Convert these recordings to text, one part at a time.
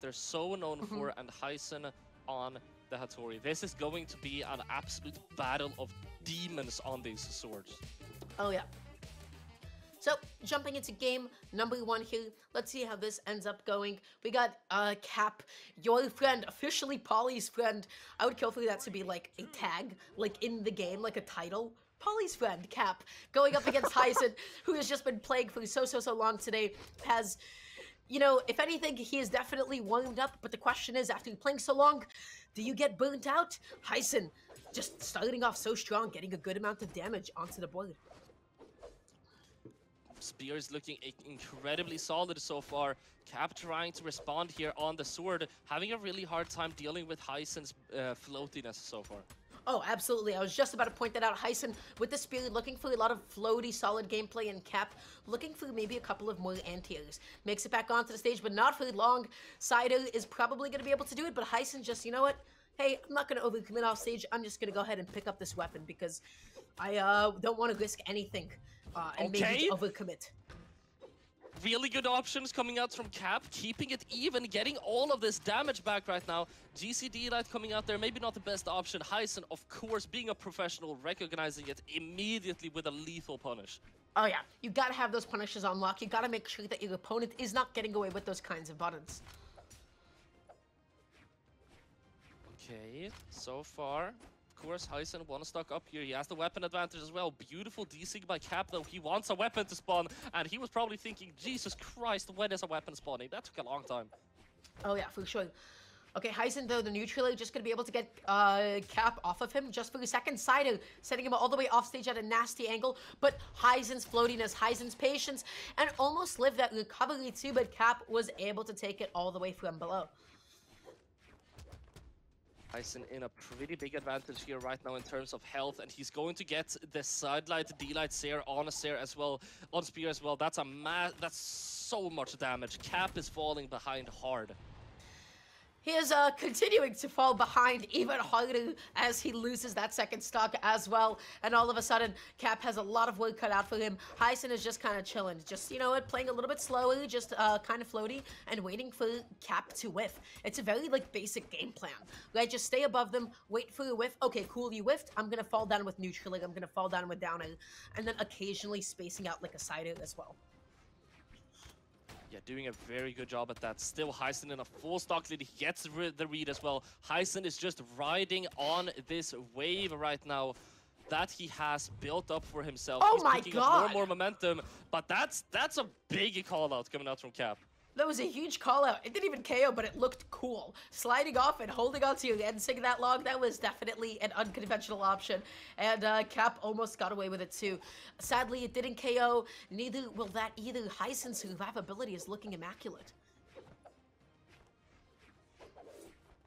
they're so known for, and hysen on the Hattori. This is going to be an absolute battle of demons on these swords. Oh yeah. So, jumping into game number 1 here, let's see how this ends up going. We got Kapp, your friend, officially Polly's friend. I would kill for that to be like a tag, like in the game, like a title. Polly's friend, Kapp, going up against hysen, who has just been playing for so long today, has, you know, if anything, he is definitely warmed up, but the question is, after playing so long, do you get burnt out? hysen, just starting off so strong, getting a good amount of damage onto the board. Spear is looking incredibly solid so far. Kapp trying to respond here on the sword, having a really hard time dealing with hysen's floatiness so far. Oh, absolutely. I was just about to point that out. hysen, with the spear, looking for a lot of floaty, solid gameplay, and Kapp looking for maybe a couple of more anti-airs. Makes it back onto the stage, but not for long. Sider is probably going to be able to do it, but hysen just, you know what? Hey, I'm not going to overcommit off stage. I'm just going to go ahead and pick up this weapon because I don't want to risk anything and maybe overcommit. Really good options coming out from Kapp, keeping it even, getting all of this damage back right now. GCD Light coming out there, maybe not the best option. hysen, of course, being a professional, recognizing it immediately with a lethal punish. Oh yeah, you gotta have those punishes on lock. You gotta make sure that your opponent is not getting away with those kinds of buttons. Okay, so far, of course, hysen one stock up here. He has the weapon advantage as well. Beautiful desync by Kapp, though. He wants a weapon to spawn, and he was probably thinking, Jesus Christ, when is a weapon spawning? That took a long time. Oh yeah, for sure. Okay, hysen, though, the neutral, just going to be able to get Kapp off of him just for a second. Sider setting him all the way off stage at a nasty angle, but hysen's floatiness, hysen's patience, and almost lived that recovery too, but Kapp was able to take it all the way from below. hysen in a pretty big advantage here right now in terms of health, and he's going to get the sidelight, D-light Seer on a Seer as well, on Spear as well. That's so much damage. Kapp is falling behind hard. He is continuing to fall behind even harder as he loses that second stock as well. And all of a sudden, Kapp has a lot of work cut out for him. hysen is just kind of chilling. Just, you know what, playing a little bit slower, just kind of floaty, and waiting for Kapp to whiff. It's a very, like, basic game plan. Right, just stay above them, wait for a whiff. Okay, cool, you whiffed. I'm going to fall down with neutral, I'm going to fall down with down air, and then occasionally spacing out like a side air as well. Yeah, doing a very good job at that. Still, hysen in a full stock lead. He gets the read as well. hysen is just riding on this wave right now that he has built up for himself. Oh He's my picking up God! more and more momentum, but that's a big call out coming out from Kapp. That was a huge call out. It didn't even KO, but it looked cool. Sliding off and holding on to your ending that long, that was definitely an unconventional option. And Kapp almost got away with it too. Sadly, it didn't KO. Neither will that either. hysen's survivability is looking immaculate.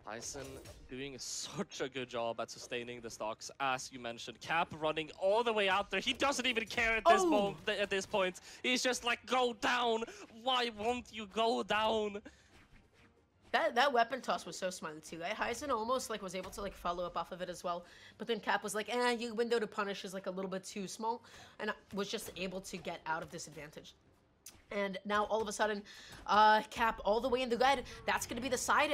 hysen doing such a good job at sustaining the stocks, as you mentioned. Kapp running all the way out there. He doesn't even care at this moment. At this point, he's just like, go down. Why won't you go down? That weapon toss was so smart too. Right? hysen almost like was able to like follow up off of it as well, but then Kapp was like, your window to punish is like a little bit too small, and was just able to get out of disadvantage. And now all of a sudden, Kapp all the way in the red. That's going to be the side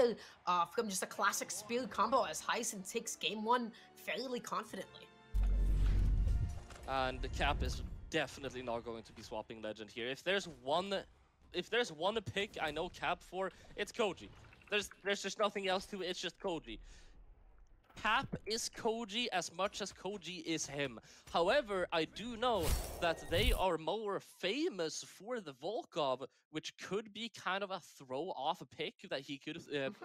from just a classic spear combo as hysen takes game 1 fairly confidently. And Kapp is definitely not going to be swapping legend here. If there's one pick I know Kapp for, it's Koji. There's just nothing else to it. It's just Koji. Kapp is Koji as much as Koji is him. However, I do know that they are more famous for the Volkov, which could be kind of a throw-off pick that he could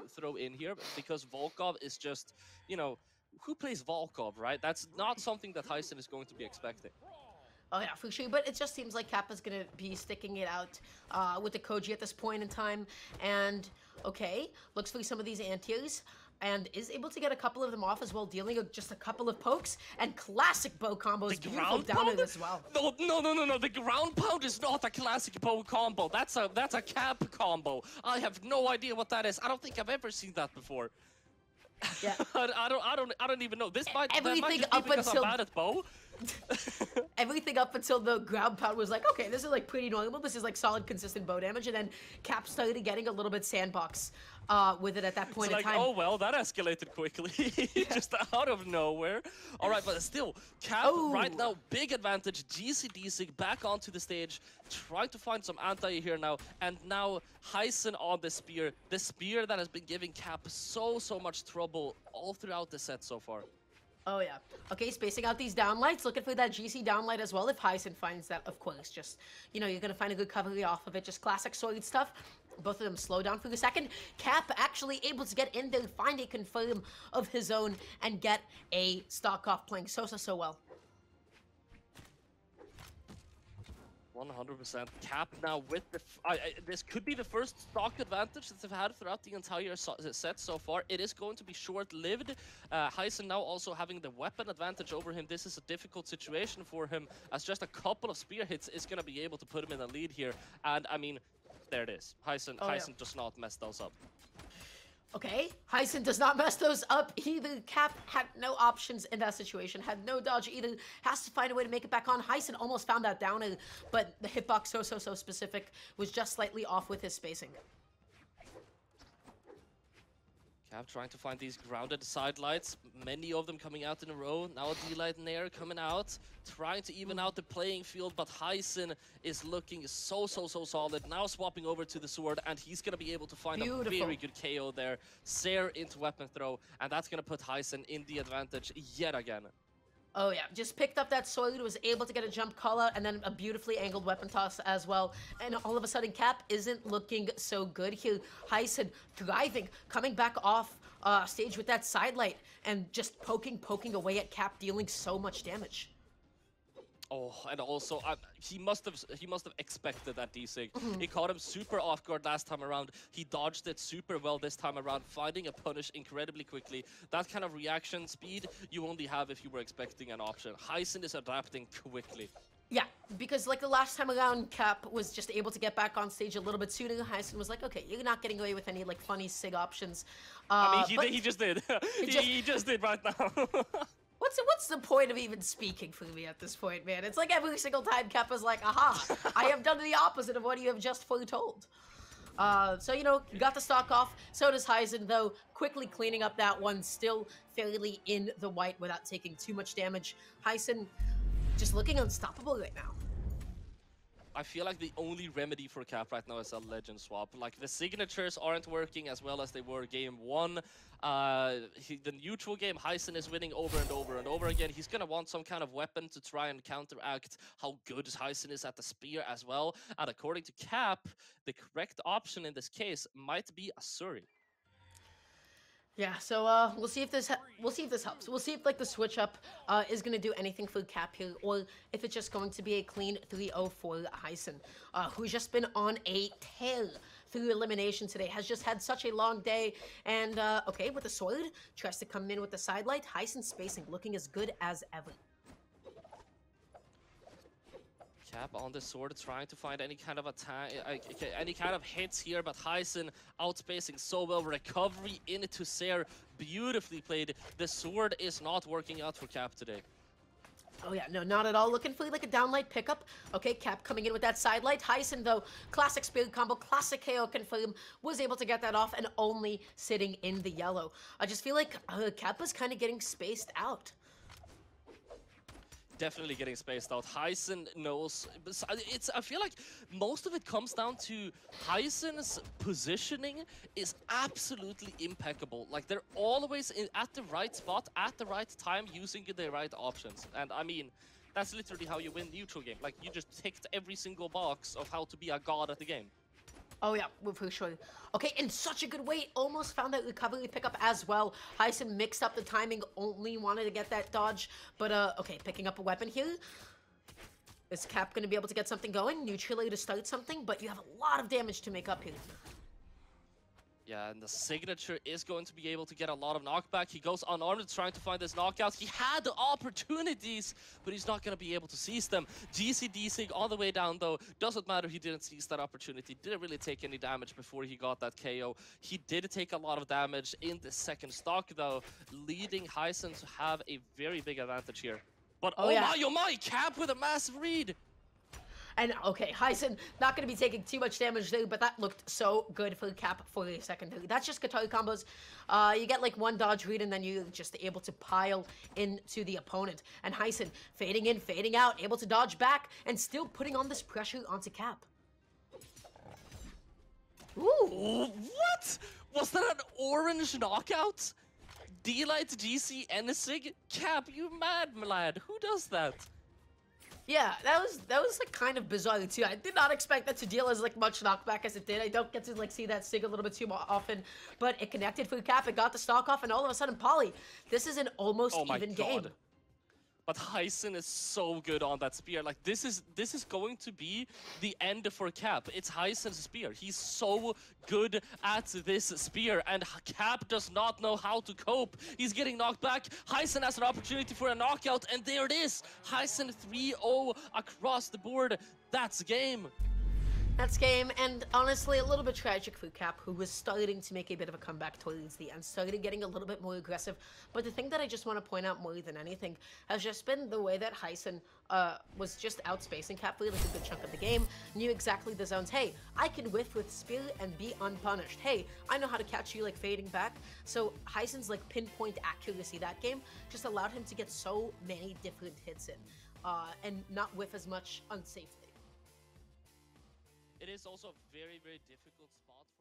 throw in here, because Volkov is just, you know, who plays Volkov, right? That's not something that hysen is going to be expecting. Oh yeah, for sure, but it just seems like Kapp is going to be sticking it out with the Koji at this point in time, and okay, looks for some of these anti-airs, and is able to get a couple of them off as well, dealing just a couple of pokes, and classic bow combos, beautiful down it as well. No, the ground pound is not a classic bow combo, that's a Kapp combo. I have no idea what that is. I don't think I've ever seen that before. Yeah. I don't even know. This might everything just be up because until I'm bad at bow. everything up until the ground pound was like, okay, this is like pretty normal. This is like solid, consistent bow damage. And then Kapp started getting a little bit sandbox with it at that point It's in like, time. oh well, that escalated quickly, just out of nowhere. All right, but still, Kapp right now, big advantage. GCD back onto the stage, trying to find some anti here now, and now hysen on the spear that has been giving Kapp so much trouble all throughout the set so far. Oh yeah. Okay, spacing out these downlights, looking for that GC downlight as well. If hysen finds that, of course, just, you know, you're gonna find a good recovery off of it. Just classic solid stuff. Both of them slow down for a second. Kapp actually able to get in there, find a confirm of his own, and get a stock off, playing so well. 100%. Kapp now with the... this could be the first stock advantage that they've had throughout the entire set so far. It is going to be short-lived. hysen now also having the weapon advantage over him. This is a difficult situation for him, as just a couple of spear hits is going to be able to put him in the lead here. And, I mean, there it is. hysen does not mess those up. Okay, hysen does not mess those up either. Kapp had no options in that situation, had no dodge either. Has to find a way to make it back on. hysen almost found that downer, but the hitbox so specific, was just slightly off with his spacing. Kapp trying to find these grounded side lights, many of them coming out in a row. Now a D-light Nair coming out, trying to even out the playing field, but hysen is looking so solid. Now swapping over to the sword, and he's going to be able to find a very good KO there. Sair into weapon throw, and that's going to put hysen in the advantage yet again. Oh yeah, just picked up that sword, was able to get a jump call out, and then a beautifully angled weapon toss as well. And all of a sudden, Kapp isn't looking so good here. hysen thriving, coming back off stage with that side light, and just poking away at Kapp, dealing so much damage. Oh, and also, he must have expected that D-Sig. He caught him super off guard last time around. He dodged it super well this time around, finding a punish incredibly quickly. That kind of reaction speed you only have if you were expecting an option. hysen is adapting quickly. Yeah, because like the last time around, Kapp was just able to get back on stage a little bit sooner. hysen was like, okay, you're not getting away with any like funny SIG options. I mean, he just did. he just did right now. What's the point of even speaking for me at this point, man? It's like every single time Kapp is like, aha, I have done the opposite of what you have just foretold. So, you know, got the stock off. So does hysen, though, quickly cleaning up that one, still fairly in the white without taking too much damage. hysen just looking unstoppable right now. I feel like the only remedy for Kapp right now is a legend swap. Like, the signatures aren't working as well as they were game one. The neutral game, hysen is winning over and over again. He's gonna want some kind of weapon to try and counteract how good hysen is at the spear as well. And according to Kapp, the correct option in this case might be a Suri. Yeah, so we'll see if this helps. We'll see if like the switch up is gonna do anything for Kapp here, or if it's just going to be a clean 3-0 for hysen, who's just been on a tear through elimination today. Has just had such a long day, and okay, with the sword, tries to come in with the side light. hysen spacing looking as good as ever. Kapp on the sword, trying to find any kind of attack, any kind of hits here, but hysen outspacing so well. Recovery into Sair, beautifully played. The sword is not working out for Kapp today. Oh yeah, no, not at all. Looking for like a downlight pickup. Okay, Kapp coming in with that side light. hysen, though, classic spirit combo, classic KO confirm, was able to get that off and only sitting in the yellow. I just feel like Kapp is kind of getting spaced out. Definitely getting spaced out. hysen knows. I feel like most of it comes down to hysen's positioning is absolutely impeccable. Like, they're always at the right spot, at the right time, using the right options. And I mean, that's literally how you win neutral game. Like, you just ticked every single box of how to be a god at the game. Oh yeah, for sure. Okay, in such a good way, almost found that recovery pickup as well. hysen mixed up the timing, only wanted to get that dodge, but okay, picking up a weapon here. Is Kapp gonna be able to get something going? Neutrally to start something, but you have a lot of damage to make up here. Yeah, and the signature is going to be able to get a lot of knockback. He goes unarmed trying to find this knockout. He had the opportunities, but he's not going to be able to seize them. GCD all the way down, though. Doesn't matter, he didn't seize that opportunity. Didn't really take any damage before he got that KO. He did take a lot of damage in the second stock, though, leading hysen to have a very big advantage here. But Oh, yeah. oh my, Kapp with a massive read. And okay, hysen not going to be taking too much damage there, but that looked so good for Kapp for the secondary. That's just guitar combos. You get like one dodge read, and then you're just able to pile into the opponent. And hysen fading in, fading out, able to dodge back, and still putting on this pressure onto Kapp. Ooh. What? Was that an orange knockout? D-Light, GC, Enisig? Kapp, you mad, lad. Who does that? Yeah, that was like kind of bizarre too. I did not expect that to deal as like much knockback as it did. I don't get to like see that Sig a little bit too often, but it connected for Kapp. It got the stock off, and all of a sudden, Polly, this is an almost even game. But hysen is so good on that spear. Like this is going to be the end for Kapp. It's hysen's spear. He's so good at this spear, and Kapp does not know how to cope. He's getting knocked back. hysen has an opportunity for a knockout, and there it is. hysen 3-0 across the board. That's game. That's game, and honestly, a little bit tragic for Kapp, who was starting to make a bit of a comeback towards the end, started getting a little bit more aggressive. But the thing that I just want to point out more than anything has just been the way that hysen was just outspacing Kapp for like a good chunk of the game, knew exactly the zones. Hey, I can whiff with spear and be unpunished. Hey, I know how to catch you like fading back. So hysen's like pinpoint accuracy that game just allowed him to get so many different hits in and not whiff as much unsafely. It is also a very, very difficult spot for